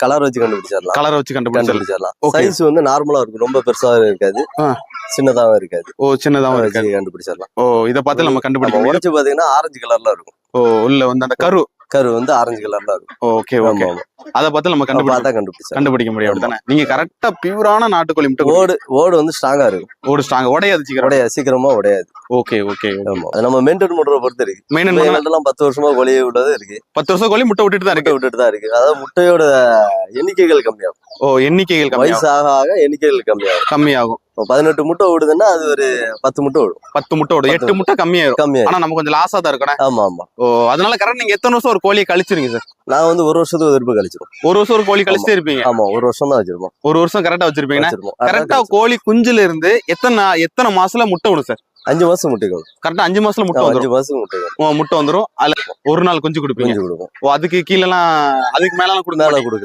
Colour வச்சு கண்டுபிடிச்சிடலாம். கலரை வச்சு கண்டுபிடிச்சிடலாம். Okay. சைஸ் வந்து நார்மலா இருக்கும், ரொம்ப பெருசாவும் இருக்காது, சின்னதாவும் இருக்காது. ஓ சின்னதாவும் வச்சு இருக்காது. கண்டுபிடிச்சிடலாம். ஓ இத பார்த்து நம்ம கண்டுபிடிக்க முடியும். உடைச்சு பாத்தீங்கன்னா ஆரஞ்சு கலர்ல இருக்கும். ஓ உள்ள வந்து அந்த கரு வந்து ஆரஞ்சு கலர்ல இருக்கும். Okay okay. ஆமா, ஆமா. அத பார்த்து நம்ம பார்த்தா கண்டுபிடிச்சிடலாம். கண்டுபிடிக்க முடியும் அப்படிதானே? நீங்க கரெக்டா பியூரான நாட்டுக்கோழி முட்டை ஓடு வந்து ஸ்ட்ராங்கா இருக்கும். ஓடு ஸ்ட்ராங் உடையாது சீக்கிரம். சீக்கிரமா உடையாது. Okay okay. ஆமா, அது நம்ம மெயின்டைன் பண்றத பொறுத்து இருக்கு. மெயின்டைன் 10 வருஷமா கோழி உள்ளது இருக்கு. 10 வருஷம் கோழி முட்டை விட்டுட்டு தான் இருக்கு. அதாவது முட்டையோட எண்ணிக்கைகள் கம்மியாகும். ஓ எண்ணிக்கைகள் வயசு ஆக ஆக எண்ணிக்கைகள் கம்மியாகும். 18 முட்டை விடுதுன்னா அது ஒரு 10 முட்டை விடும். 10 முட்டை விடும். 8 முட்டை கம்மியாயிரும். ஆனா நம்ம கொஞ்சம் லாஸா தான் இருக்கணும். ஆமா ஆமா. ஓ அதனால கரெக்ட். நீங்க எத்தனை வருஷம் ஒரு கோழியை கழிச்சிருங்க சார்? நான் வந்து 1 வருஷத்துக்கு திருப்பி கழிச்சிரும். 1 வருஷம் ஒரு கோழி கழிச்சிட்டே இருப்பீங்க? ஆமா, 1 வருஷம் தான் வச்சிருப்போம். 1 வருஷம் கரெக்டா வச்சிருப்பீங்க. கரெக்டா கோழி குஞ்சுல இருந்து எத்தனை மாசத்துல முட்டை விடும் சார்? 5 மாசம் முட்டைகள். கரெக்டா 5 மாசத்துல முட்டை வந்துரும். 5 மாசத்துக்கு முட்டை வந்துரும். அதுல ஒரு நாள் குஞ்சு கொடுப்பீங்க. கொடுக்கும். ஓ அதுக்கு கீழ எல்லாம் அதுக்கு மேல கொடுக்க